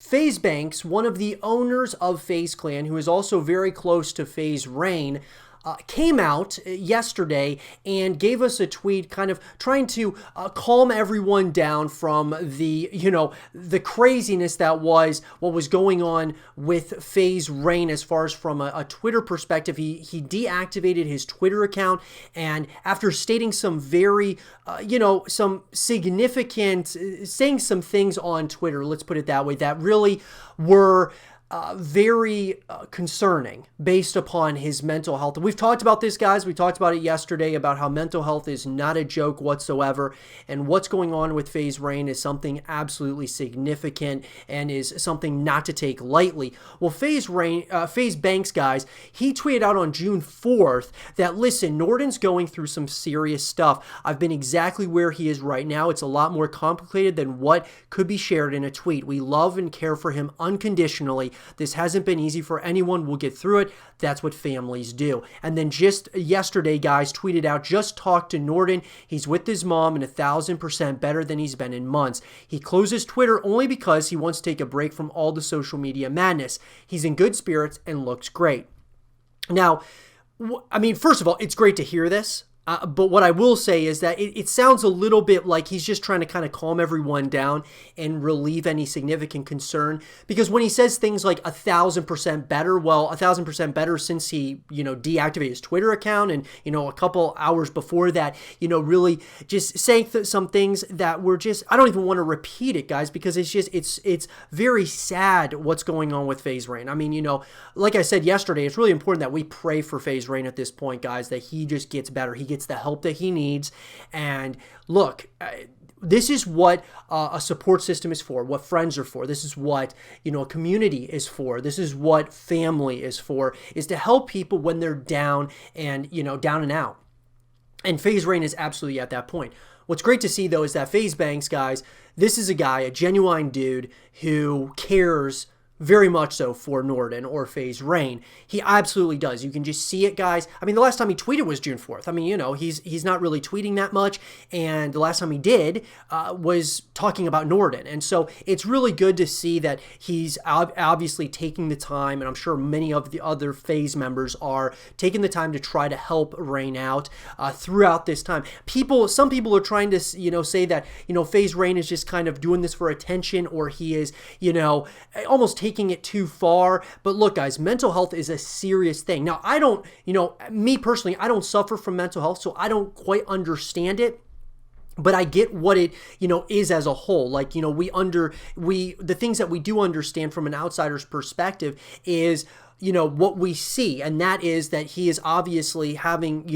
FaZe Banks, one of the owners of FaZe Clan, who is also very close to FaZe Rain, came out yesterday and gave us a tweet kind of trying to calm everyone down from the, the craziness that was what was going on with FaZe Rain as far as from a Twitter perspective. He deactivated his Twitter account, and after stating some very, some significant, saying some things on Twitter, let's put it that way, that really were very concerning based upon his mental health. And we've talked about this, guys. We talked about it yesterday about how mental health is not a joke whatsoever. And what's going on with FaZe Rain is something absolutely significant and is something not to take lightly. Well, FaZe Banks, guys, he tweeted out on June 4th that, listen, Norton's going through some serious stuff. I've been exactly where he is right now. It's a lot more complicated than what could be shared in a tweet. We love and care for him unconditionally. This hasn't been easy for anyone. We'll get through it. That's what families do. And then just yesterday, guys, tweeted out, just talked to Norton. He's with his mom and 1,000% better than he's been in months. He closes Twitter only because he wants to take a break from all the social media madness. He's in good spirits and looks great. Now, I mean, first of all, it's great to hear this. But what I will say is that it sounds a little bit like he's just trying to kind of calm everyone down and relieve any significant concern. Because when he says things like 1,000% better, well, 1,000% better since he, deactivated his Twitter account, and, a couple hours before that, really just saying some things that were just, I don't even want to repeat it, guys, because it's just, it's very sad what's going on with FaZe Rain. I mean, like I said yesterday, it's really important that we pray for FaZe Rain at this point, guys, that he just gets better. He gets the help that he needs. And look, this is what a support system is for, what friends are for. This is what, a community is for. This is what family is for, is to help people when they're down and, down and out. And FaZe Rain is absolutely at that point. What's great to see, though, is that FaZe Banks, guys, this is a guy, a genuine dude who cares very much so for Norton or FaZe Rain. He absolutely does. You can just see it, guys. I mean, the last time he tweeted was June 4th. I mean, he's not really tweeting that much. And the last time he did was talking about Norton. And so it's really good to see that he's obviously taking the time, and I'm sure many of the other FaZe members are taking the time to try to help Rain out throughout this time. Some people are trying to, say that, FaZe Rain is just kind of doing this for attention, or he is, almost taking it too far. But look, guys, mental health is a serious thing. Now, I don't, me personally, I don't suffer from mental health, so I don't quite understand it. But I get what it, is as a whole. Like, the things that we do understand from an outsider's perspective is, what we see. And that is that he is obviously having,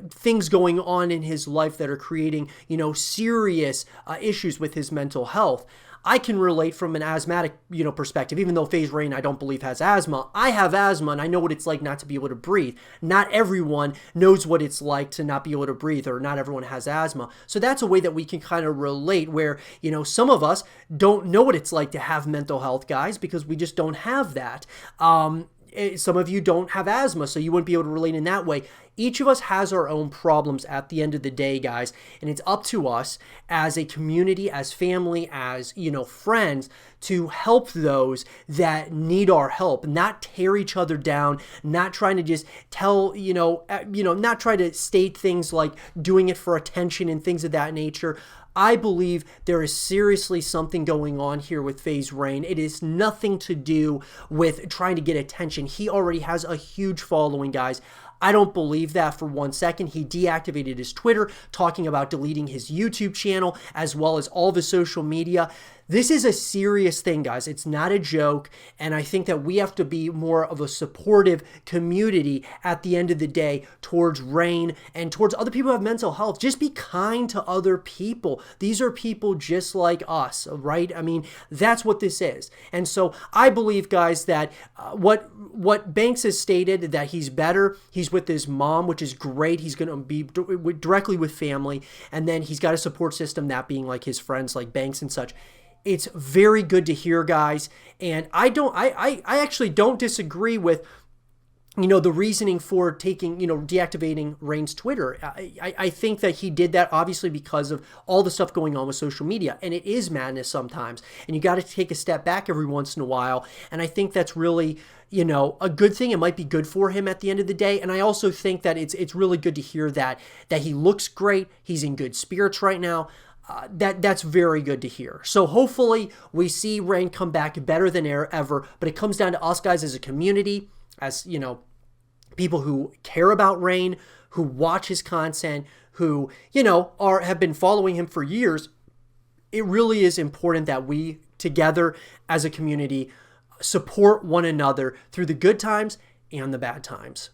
things going on in his life that are creating, serious issues with his mental health. I can relate from an asthmatic, perspective, even though FaZe Rain, I don't believe, has asthma. I have asthma, and I know what it's like not to be able to breathe. Not everyone knows what it's like to not be able to breathe, or not everyone has asthma. So that's a way that we can kind of relate where, some of us don't know what it's like to have mental health, guys, because we just don't have that. Some of you don't have asthma, so you wouldn't be able to relate in that way. Each of us has our own problems at the end of the day, guys, and it's up to us as a community, as family, as, friends, to help those that need our help, not tear each other down, not trying to just tell, not try to state things like doing it for attention and things of that nature. I believe there is seriously something going on here with FaZe Rain. It is nothing to do with trying to get attention. He already has a huge following, guys. I don't believe that for 1 second. He deactivated his Twitter, talking about deleting his YouTube channel, as well as all of his social media. This is a serious thing, guys. It's not a joke, and I think that we have to be more of a supportive community at the end of the day towards Rain and towards other people who have mental health. Just be kind to other people. These are people just like us, right? I mean, that's what this is. And so I believe, guys, that what Banks has stated, that he's better, he's with his mom, which is great. He's going to be directly with family, and then he's got a support system, that being like his friends like Banks and such. It's very good to hear, guys. And I actually don't disagree with the reasoning for taking, deactivating Rain's Twitter. I think that he did that obviously because of all the stuff going on with social media. And it is madness sometimes. And you got to take a step back every once in a while. And I think that's really, a good thing. It might be good for him at the end of the day. And I also think that it's really good to hear that he looks great. He's in good spirits right now. That's very good to hear. So hopefully we see Rain come back better than ever. But it comes down to us guys as a community, as, people who care about Rain, who watch his content, who, have been following him for years. It really is important that we together as a community support one another through the good times and the bad times.